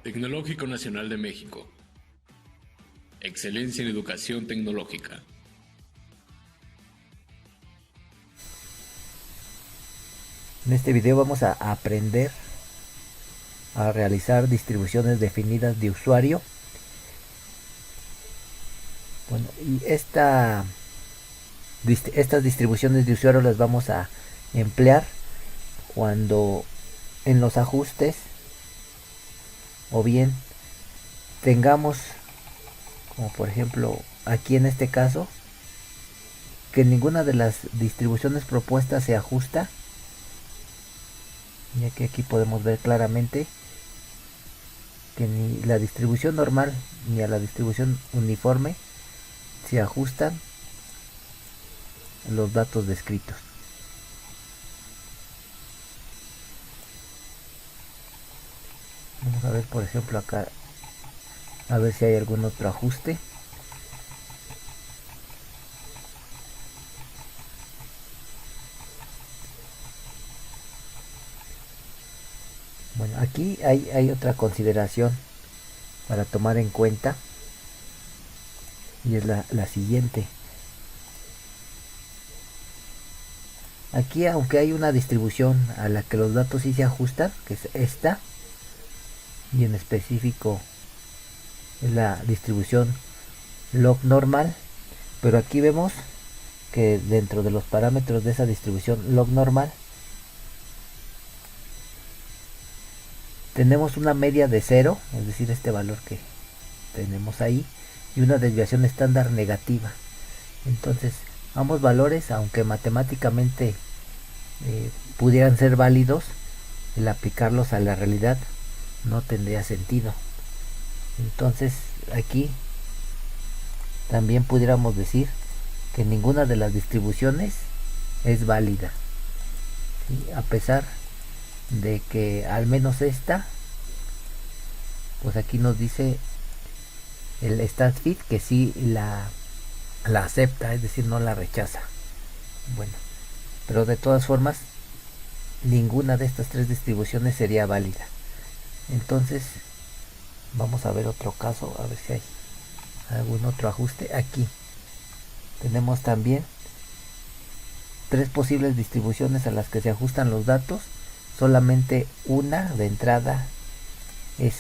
Tecnológico Nacional de México. Excelencia en educación tecnológica. En este video vamos a aprender a realizar distribuciones definidas de usuario. Bueno, y estas distribuciones de usuario las vamos a emplear cuando en los ajustes o bien tengamos, como por ejemplo aquí en este caso, que ninguna de las distribuciones propuestas se ajusta, ya que aquí podemos ver claramente que ni la distribución normal ni a la distribución uniforme se ajustan los datos descritos. Vamos a ver por ejemplo acá, a ver si hay algún otro ajuste. Bueno, aquí hay otra consideración para tomar en cuenta, y es la siguiente. Aquí, aunque hay una distribución a la que los datos sí se ajustan, que es esta, y en específico es la distribución log normal, pero aquí vemos que dentro de los parámetros de esa distribución log normal tenemos una media de 0, es decir, este valor que tenemos ahí, y una desviación estándar negativa. Entonces ambos valores, aunque matemáticamente pudieran ser válidos, el aplicarlos a la realidad no tendría sentido. Entonces aquí también pudiéramos decir que ninguna de las distribuciones es válida, ¿sí? A pesar de que al menos esta, pues aquí nos dice el StatFit que sí la acepta, es decir, no la rechaza. Bueno, pero de todas formas ninguna de estas tres distribuciones sería válida. Entonces vamos a ver otro caso, a ver si hay algún otro ajuste. Aquí tenemos también tres posibles distribuciones a las que se ajustan los datos. Solamente una de entrada es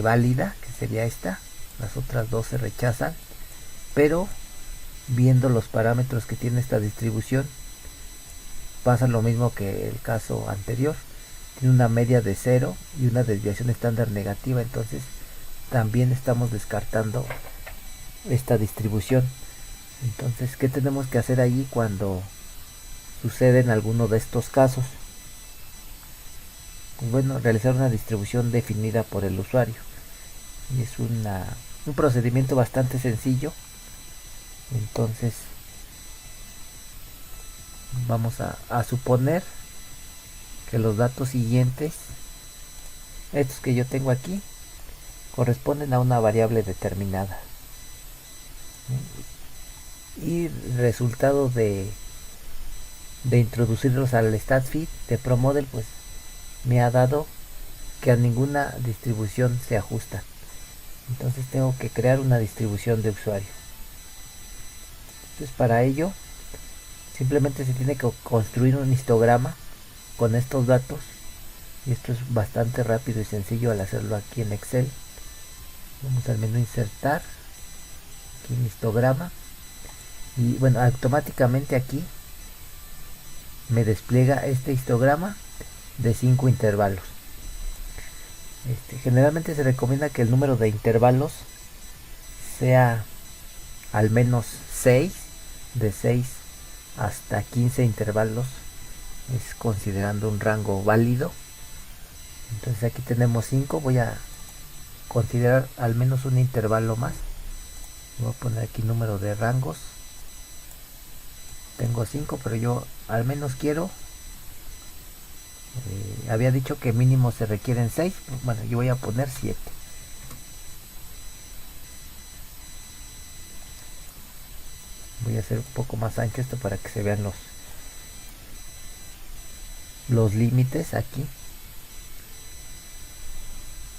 válida, que sería esta. Las otras dos se rechazan, pero viendo los parámetros que tiene esta distribución pasa lo mismo que el caso anterior. Tiene una media de 0 y una desviación estándar negativa, entonces también estamos descartando esta distribución. Entonces, ¿qué tenemos que hacer allí cuando sucede en alguno de estos casos? Pues bueno, realizar una distribución definida por el usuario. Y es un procedimiento bastante sencillo. Entonces vamos a suponer que los datos siguientes, estos que yo tengo aquí, corresponden a una variable determinada, y resultado de introducirlos al StatFit de ProModel, pues me ha dado que a ninguna distribución se ajusta. Entonces tengo que crear una distribución de usuario. Entonces para ello simplemente se tiene que construir un histograma con estos datos, y esto es bastante rápido y sencillo al hacerlo aquí en Excel. Vamos al menú insertar, aquí en histograma, y bueno, automáticamente aquí me despliega este histograma de 5 intervalos. Generalmente se recomienda que el número de intervalos sea al menos 6, de 6 hasta 15 intervalos es considerando un rango válido. Entonces aquí tenemos 5, voy a considerar al menos un intervalo más. Voy a poner aquí número de rangos. Tengo 5, pero yo al menos quiero, había dicho que mínimo se requieren 6, bueno, yo voy a poner 7. Voy a hacer un poco más ancho esto para que se vean los límites aquí.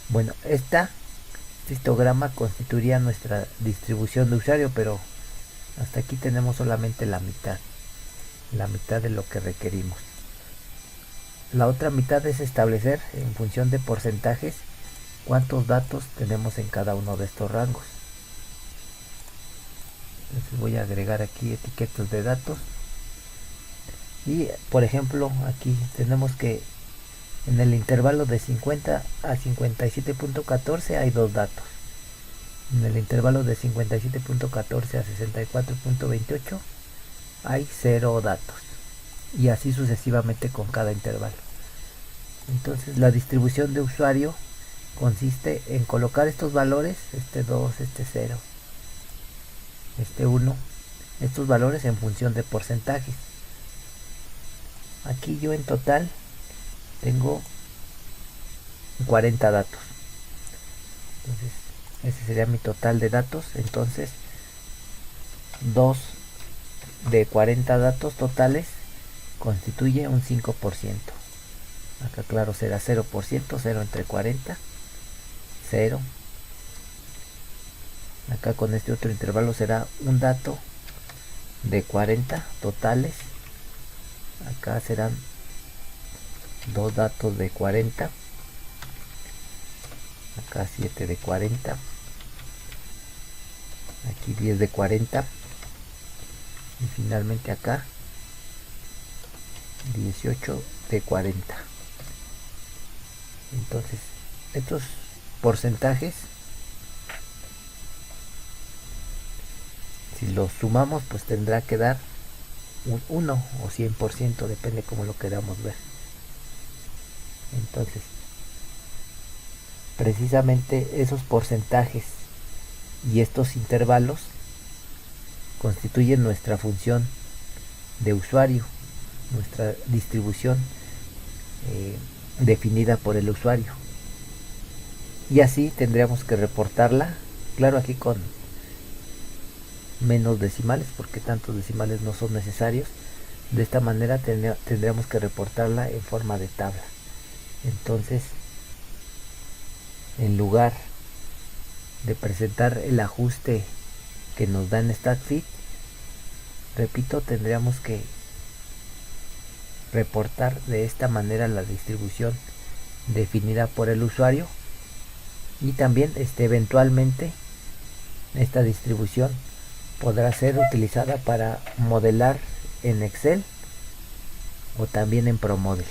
Bueno, este histograma constituiría nuestra distribución de usuario, pero hasta aquí tenemos solamente la mitad de lo que requerimos. La otra mitad es establecer en función de porcentajes cuántos datos tenemos en cada uno de estos rangos. Entonces voy a agregar aquí etiquetas de datos y por ejemplo aquí tenemos que en el intervalo de 50 a 57.14 hay 2 datos. En el intervalo de 57.14 a 64.28 hay 0 datos. Y así sucesivamente con cada intervalo. Entonces la distribución de usuario consiste en colocar estos valores, este 2, este 0, este 1, estos valores en función de porcentajes. Aquí yo en total tengo 40 datos. Entonces ese sería mi total de datos. Entonces 2 de 40 datos totales constituye un 5%. Acá claro será 0%, 0 entre 40, 0. Acá con este otro intervalo será un dato de 40 totales. Acá serán 2 datos de 40. Acá 7 de 40. Aquí 10 de 40. Y finalmente acá 18 de 40. Entonces estos porcentajes, si los sumamos, pues tendrá que dar un 1 o 100%, depende como lo queramos ver. Entonces precisamente esos porcentajes y estos intervalos constituyen nuestra función de usuario, nuestra distribución definida por el usuario, y así tendríamos que reportarla, claro, aquí con menos decimales porque tantos decimales no son necesarios. De esta manera tendríamos que reportarla en forma de tabla. Entonces, en lugar de presentar el ajuste que nos da en StatFit, repito, tendríamos que reportar de esta manera la distribución definida por el usuario, y también eventualmente esta distribución podrá ser utilizada para modelar en Excel o también en ProModel.